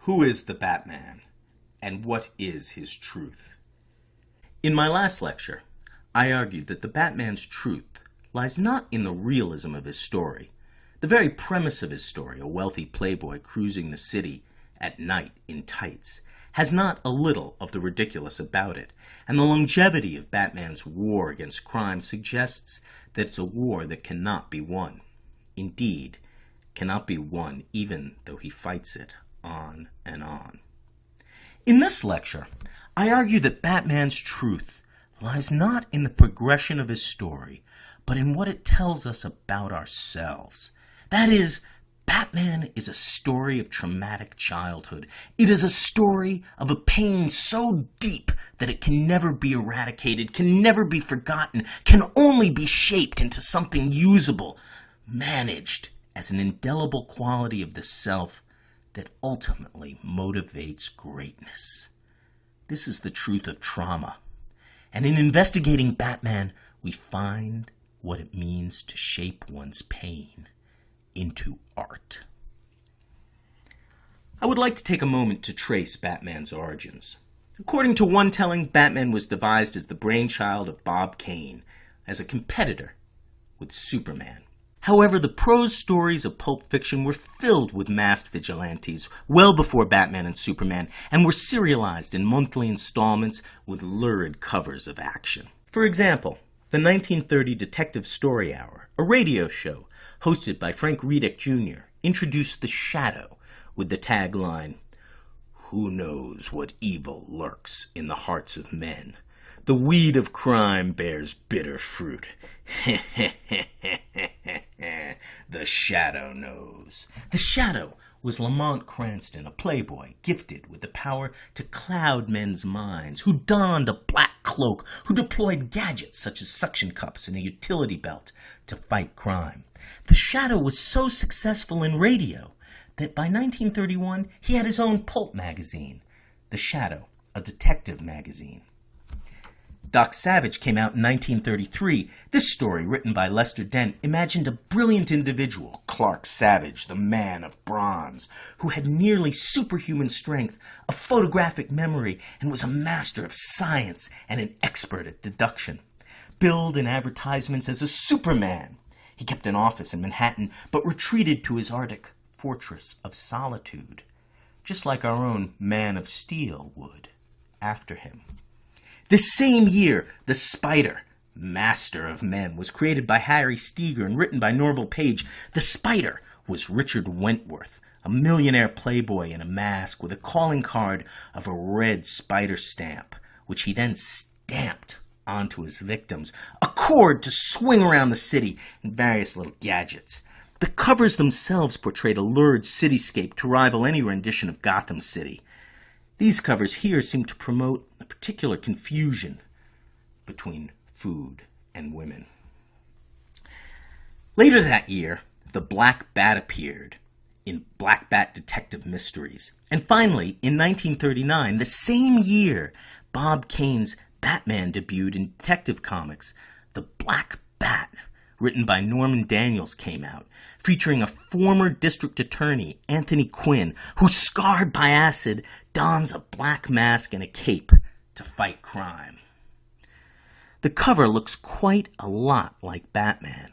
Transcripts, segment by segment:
Who is the Batman, and what is his truth? In my last lecture, I argued that the Batman's truth lies not in the realism of his story. The very premise of his story, a wealthy playboy cruising the city at night in tights, has not a little of the ridiculous about it, and the longevity of Batman's war against crime suggests that it's a war that cannot be won. Indeed, cannot be won even though he fights it on and on. In this lecture, I argue that Batman's truth lies not in the progression of his story, but in what it tells us about ourselves. That is, Batman is a story of traumatic childhood. It is a story of a pain so deep that it can never be eradicated, can never be forgotten, can only be shaped into something usable, managed as an indelible quality of the self that ultimately motivates greatness. This is the truth of trauma. And in investigating Batman, we find what it means to shape one's pain into art. I would like to take a moment to trace Batman's origins. According to one telling, Batman was devised as the brainchild of Bob Kane, as a competitor with Superman. However, the prose stories of Pulp Fiction were filled with masked vigilantes well before Batman and Superman, and were serialized in monthly installments with lurid covers of action. For example, the 1930 Detective Story Hour, a radio show hosted by Frank Readick Jr., introduced The Shadow with the tagline, "Who knows what evil lurks in the hearts of men? The weed of crime bears bitter fruit. The Shadow knows." The Shadow was Lamont Cranston, a playboy gifted with the power to cloud men's minds, who donned a black cloak, who deployed gadgets such as suction cups and a utility belt to fight crime. The Shadow was so successful in radio that by 1931 he had his own pulp magazine, The Shadow, a detective magazine. Doc Savage came out in 1933. This story, written by Lester Dent, imagined a brilliant individual, Clark Savage, the man of bronze, who had nearly superhuman strength, a photographic memory, and was a master of science and an expert at deduction. Billed in advertisements as a Superman, he kept an office in Manhattan, but retreated to his Arctic fortress of solitude, just like our own Man of Steel would after him. This same year, The Spider, Master of Men, was created by Harry Steger and written by Norval Page. The Spider was Richard Wentworth, a millionaire playboy in a mask with a calling card of a red spider stamp, which he then stamped onto his victims, a cord to swing around the city, and various little gadgets. The covers themselves portrayed a lurid cityscape to rival any rendition of Gotham City. These covers here seem to promote a particular confusion between food and women. Later that year, the Black Bat appeared in Black Bat Detective Mysteries. And finally, in 1939, the same year, Bob Kane's Batman debuted in Detective Comics. The Black Bat, written by Norman Daniels, came out, featuring a former district attorney, Anthony Quinn, who, scarred by acid, dons a black mask and a cape to fight crime. The cover looks quite a lot like Batman.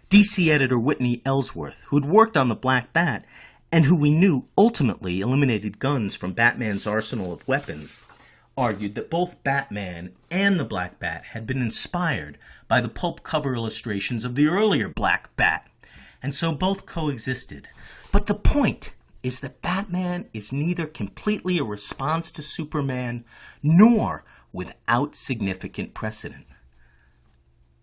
DC editor Whitney Ellsworth, who had worked on the Black Bat and who we knew ultimately eliminated guns from Batman's arsenal of weapons, argued that both Batman and the Black Bat had been inspired by the pulp cover illustrations of the earlier Black Bat, and so both coexisted. But the point is that Batman is neither completely a response to Superman nor without significant precedent.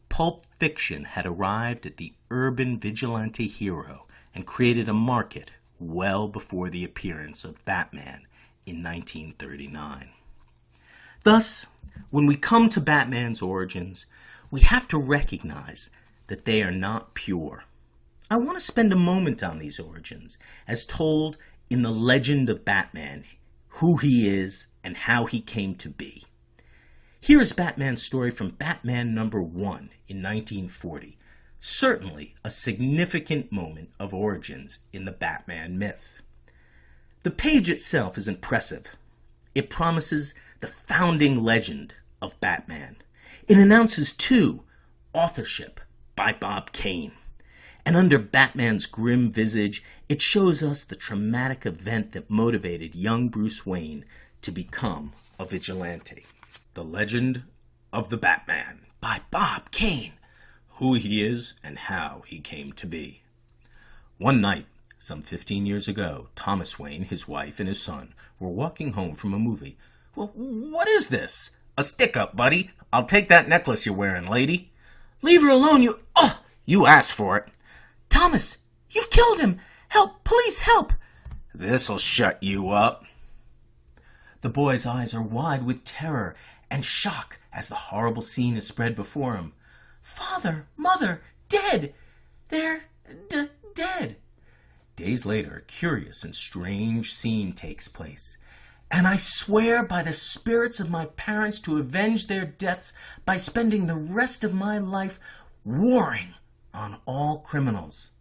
Pulp Fiction had arrived at the urban vigilante hero and created a market well before the appearance of Batman in 1939. Thus, when we come to Batman's origins, we have to recognize that they are not pure. I want to spend a moment on these origins, as told in the legend of Batman, who he is and how he came to be. Here is Batman's story from Batman number 1 in 1940, certainly a significant moment of origins in the Batman myth. The page itself is impressive. It promises the founding legend of Batman. It announces, too, authorship by Bob Kane. And under Batman's grim visage, it shows us the traumatic event that motivated young Bruce Wayne to become a vigilante. The Legend of the Batman by Bob Kane. Who he is and how he came to be. One night, some 15 years ago, Thomas Wayne, his wife, and his son were walking home from a movie. "Well, what is this?" "A stick-up, buddy. I'll take that necklace you're wearing, lady." "Leave her alone, you... Oh, you asked for it." "Thomas, you've killed him. Help, please help." "This'll shut you up." The boy's eyes are wide with terror and shock as the horrible scene is spread before him. "Father, mother, dead. They're dead." Days later, a curious and strange scene takes place. "And I swear by the spirits of my parents to avenge their deaths by spending the rest of my life warring on all criminals."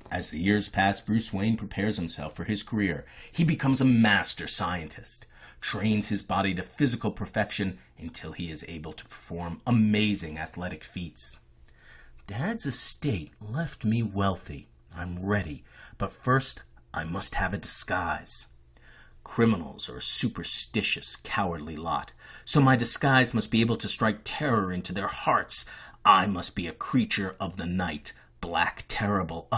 As the years pass, Bruce Wayne prepares himself for his career. He becomes a master scientist, trains his body to physical perfection until he is able to perform amazing athletic feats. "Dad's estate left me wealthy. I'm ready, but first I must have a disguise. Criminals are a superstitious, cowardly lot, so my disguise must be able to strike terror into their hearts. I must be a creature of the night, black, terrible.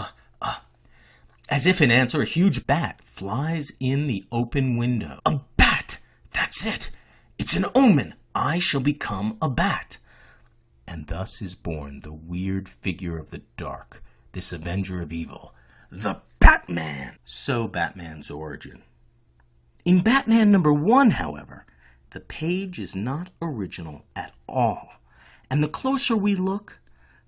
As if in answer, a huge bat flies in the open window. A bat! That's it! It's an omen! I shall become a bat. And thus is born the weird figure of the dark, this avenger of evil, the Batman. So Batman's origin. In Batman #1, however, the page is not original at all. And the closer we look,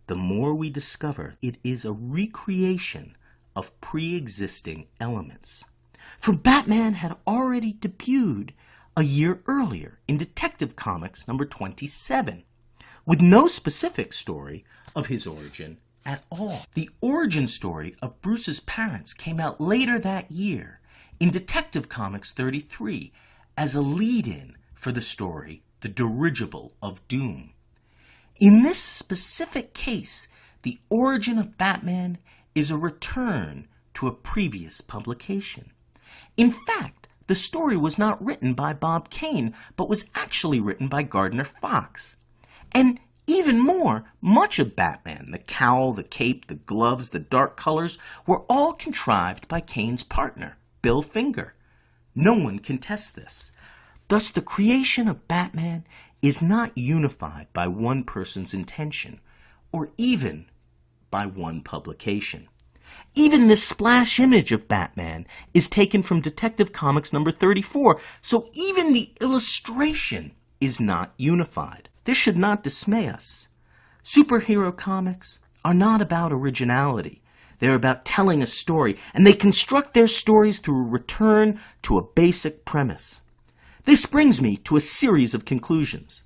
the more we discover it is a recreation of pre-existing elements. For Batman had already debuted a year earlier in Detective Comics #27, with no specific story of his origin at all. The origin story of Bruce's parents came out later that year in Detective Comics 33 as a lead-in for the story The Dirigible of Doom. In this specific case, the origin of Batman is a return to a previous publication. In fact, the story was not written by Bob Kane, but was actually written by Gardner Fox. And even more, much of Batman, the cowl, the cape, the gloves, the dark colors, were all contrived by Kane's partner, Bill Finger. No one contests this. Thus, the creation of Batman is not unified by one person's intention, or even by one publication. Even this splash image of Batman is taken from Detective Comics #34, so even the illustration is not unified. This should not dismay us. Superhero comics are not about originality. They're about telling a story, and they construct their stories through a return to a basic premise. This brings me to a series of conclusions.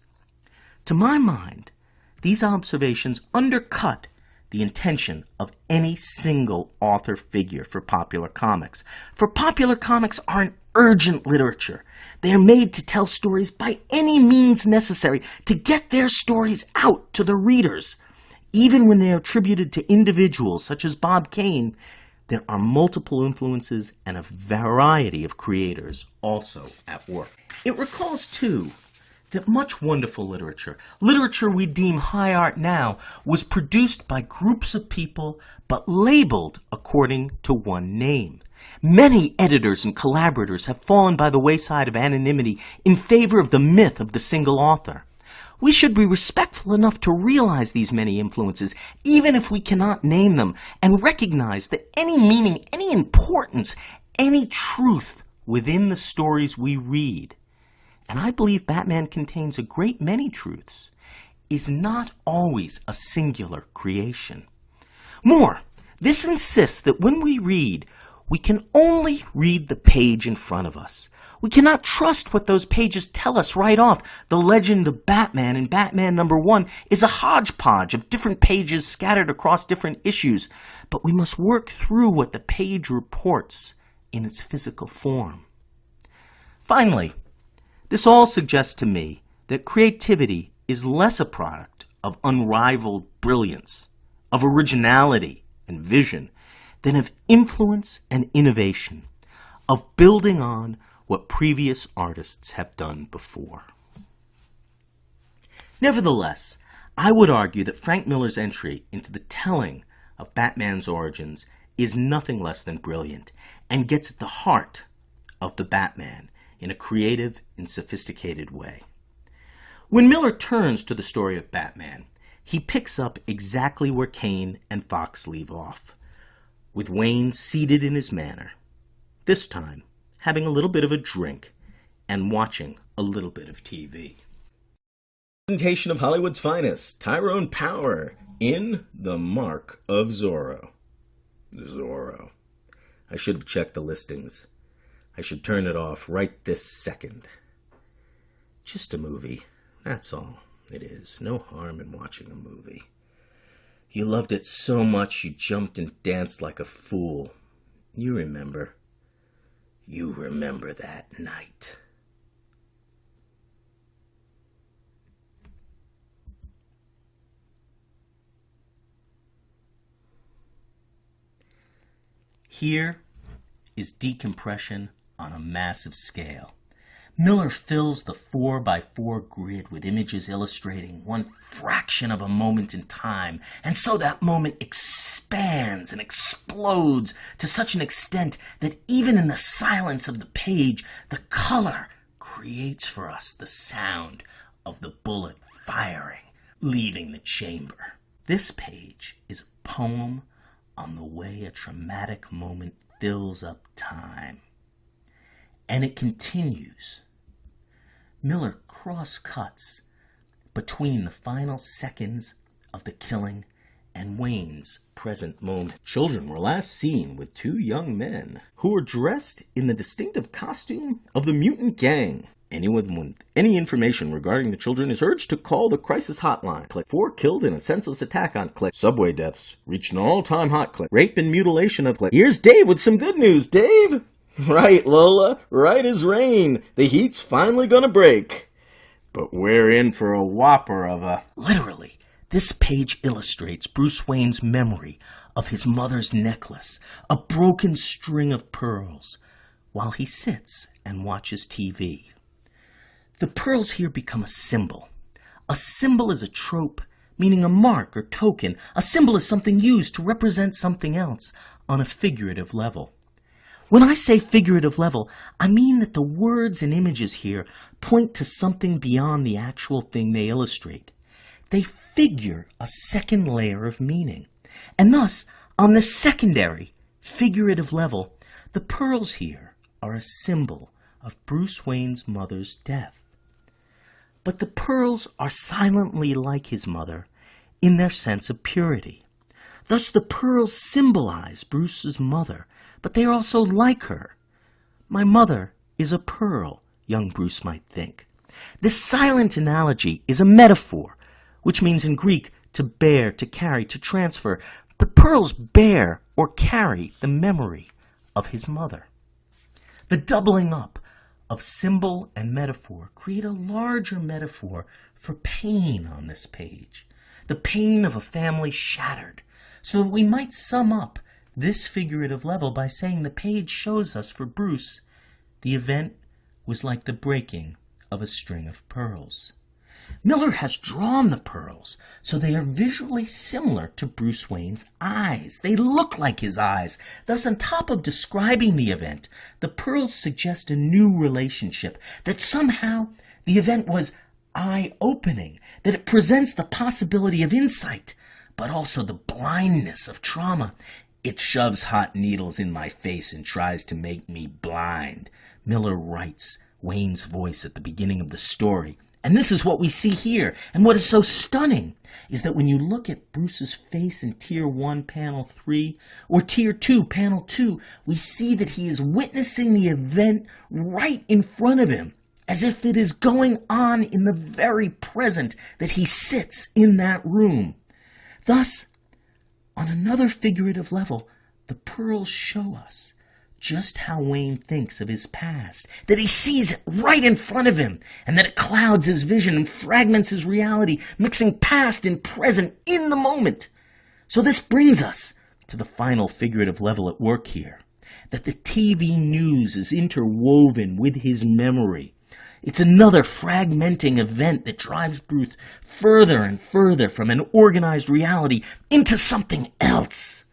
To my mind, these observations undercut the intention of any single author figure for popular comics. For popular comics are an urgent literature. They are made to tell stories by any means necessary to get their stories out to the readers. Even when they are attributed to individuals such as Bob Kane, there are multiple influences and a variety of creators also at work. It recalls, too, that much wonderful literature we deem high art now, was produced by groups of people but labeled according to one name. Many editors and collaborators have fallen by the wayside of anonymity in favor of the myth of the single author. We should be respectful enough to realize these many influences, even if we cannot name them, and recognize that any meaning, any importance, any truth within the stories we read, and I believe Batman contains a great many truths, is not always a singular creation. More, this insists that when we read, we can only read the page in front of us. We cannot trust what those pages tell us right off. The legend of Batman in Batman #1 is a hodgepodge of different pages scattered across different issues, but we must work through what the page reports in its physical form. Finally, this all suggests to me that creativity is less a product of unrivaled brilliance, of originality and vision, than of influence and innovation, of building on what previous artists have done before. Nevertheless, I would argue that Frank Miller's entry into the telling of Batman's origins is nothing less than brilliant and gets at the heart of the Batman in a creative and sophisticated way. When Miller turns to the story of Batman, he picks up exactly where Kane and Fox leave off, with Wayne seated in his manor, this time having a little bit of a drink and watching a little bit of TV. Presentation of Hollywood's finest, Tyrone Power in The Mark of Zorro. Zorro. I should have checked the listings. I should turn it off right this second. Just a movie, that's all it is. No harm in watching a movie. You loved it so much you jumped and danced like a fool. You remember. You remember that night. Here is decompression on a massive scale. Miller fills the 4x4 grid with images illustrating one fraction of a moment in time, and so that moment expands and explodes to such an extent that even in the silence of the page, the color creates for us the sound of the bullet firing, leaving the chamber. This page is a poem on the way a traumatic moment fills up time. And it continues. Miller cross-cuts between the final seconds of the killing and Wayne's present moment. Children were last seen with two young men who were dressed in the distinctive costume of the mutant gang. Anyone with any information regarding the children is urged to call the crisis hotline. Click 4 killed in a senseless attack on Click. Subway deaths reached an all-time hot Click. Rape and mutilation of Click. Here's Dave with some good news. Dave? Right, Lola. Right as rain. The heat's finally gonna break. But we're in for a whopper of a... Literally, this page illustrates Bruce Wayne's memory of his mother's necklace, a broken string of pearls, while he sits and watches TV. The pearls here become a symbol. A symbol is a trope, meaning a mark or token. A symbol is something used to represent something else on a figurative level. When I say figurative level, I mean that the words and images here point to something beyond the actual thing they illustrate. They figure a second layer of meaning. And thus, on the secondary, figurative level, the pearls here are a symbol of Bruce Wayne's mother's death. But the pearls are silently like his mother in their sense of purity. Thus the pearls symbolize Bruce's mother, but they are also like her. My mother is a pearl, young Bruce might think. This silent analogy is a metaphor, which means in Greek to bear, to carry, to transfer. But pearls bear or carry the memory of his mother. The doubling up of symbol and metaphor create a larger metaphor for pain on this page. The pain of a family shattered, so that we might sum up this figurative level by saying the page shows us for Bruce, the event was like the breaking of a string of pearls. Miller has drawn the pearls so they are visually similar to Bruce Wayne's eyes. They look like his eyes. Thus, on top of describing the event, the pearls suggest a new relationship, that somehow the event was eye-opening, that it presents the possibility of insight, but also the blindness of trauma. It shoves hot needles in my face and tries to make me blind. Miller writes Wayne's voice at the beginning of the story. And this is what we see here. And what is so stunning is that when you look at Bruce's face in Tier 1, Panel 3, or Tier 2, Panel 2, we see that he is witnessing the event right in front of him, as if it is going on in the very present that he sits in that room. Thus, on another figurative level, the pearls show us just how Wayne thinks of his past, that he sees it right in front of him, and that it clouds his vision and fragments his reality, mixing past and present in the moment. So this brings us to the final figurative level at work here, that the TV news is interwoven with his memory. It's another fragmenting event that drives Bruce further and further from an organized reality into something else.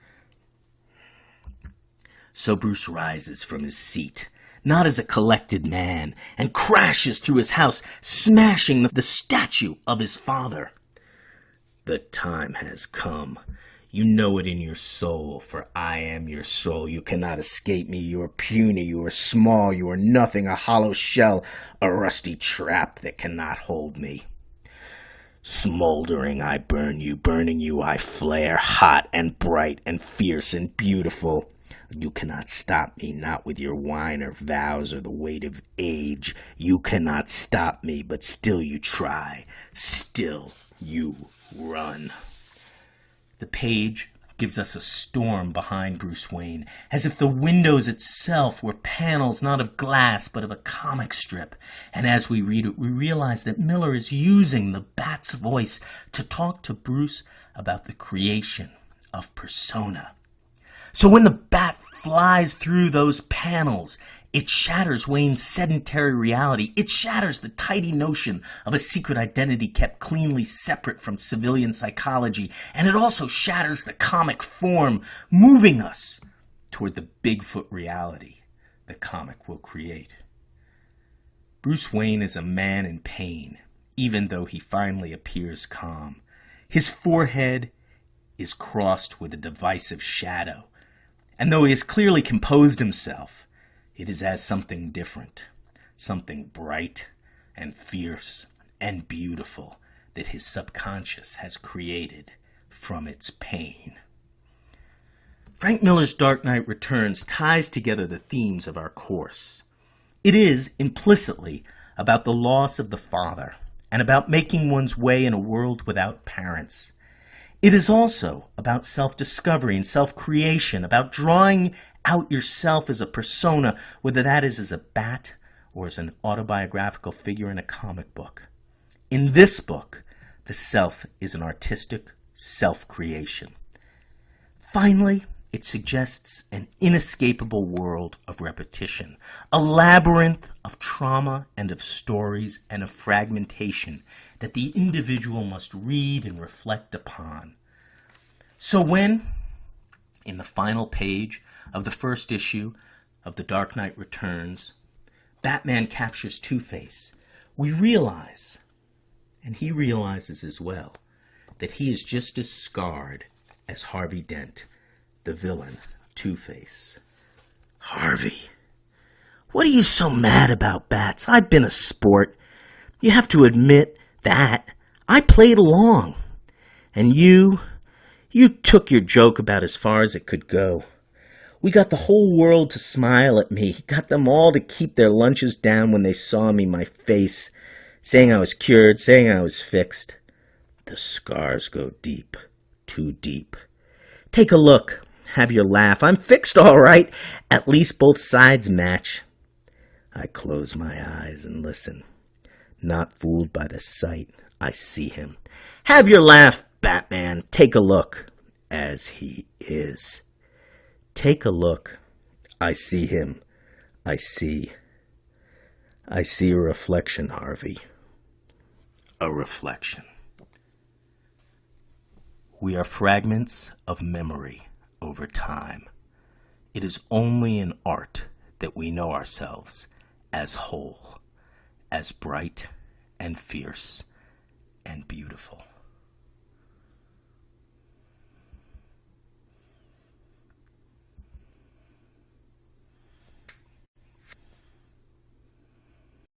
So Bruce rises from his seat, not as a collected man, and crashes through his house, smashing the statue of his father. The time has come. You know it in your soul, for I am your soul. You cannot escape me. You are puny, you are small, you are nothing, a hollow shell, a rusty trap that cannot hold me. Smoldering I burn you, burning you I flare, hot and bright and fierce and beautiful. You cannot stop me, not with your wine or vows or the weight of age. You cannot stop me, but still you try, still you run. The page gives us a storm behind Bruce Wayne, as if the windows itself were panels not of glass but of a comic strip. And as we read it, we realize that Miller is using the Bat's voice to talk to Bruce about the creation of persona. So when the Bat flies through those panels, it shatters Wayne's sedentary reality. It shatters the tidy notion of a secret identity kept cleanly separate from civilian psychology. And it also shatters the comic form, moving us toward the Bigfoot reality the comic will create. Bruce Wayne is a man in pain, even though he finally appears calm. His forehead is crossed with a divisive shadow. And though he has clearly composed himself, it is as something different, something bright and fierce and beautiful that his subconscious has created from its pain. Frank Miller's Dark Knight Returns ties together the themes of our course. It is, implicitly, about the loss of the father and about making one's way in a world without parents. It is also about self-discovery and self-creation, about drawing out yourself as a persona, whether that is as a bat or as an autobiographical figure in a comic book. In this book, the self is an artistic self-creation. Finally, it suggests an inescapable world of repetition, a labyrinth of trauma and of stories and of fragmentation that the individual must read and reflect upon. So when, in the final page of the first issue of The Dark Knight Returns, Batman captures Two-Face, we realize, and he realizes as well, that he is just as scarred as Harvey Dent, the villain, Two-Face. Harvey, what are you so mad about, Bats? I've been a sport. You have to admit that. I played along. And you took your joke about as far as it could go. We got the whole world to smile at me. Got them all to keep their lunches down when they saw me, my face, saying I was cured, saying I was fixed. The scars go deep, too deep. Take a look. Have your laugh. I'm fixed all right. At least both sides match. I close my eyes and listen. Not fooled by the sight, I see him. Have your laugh, Batman. Take a look. As he is. Take a look. I see him. I see a reflection, Harvey. A reflection. We are fragments of memory over time. It is only in art that we know ourselves as whole, as bright and fierce and beautiful.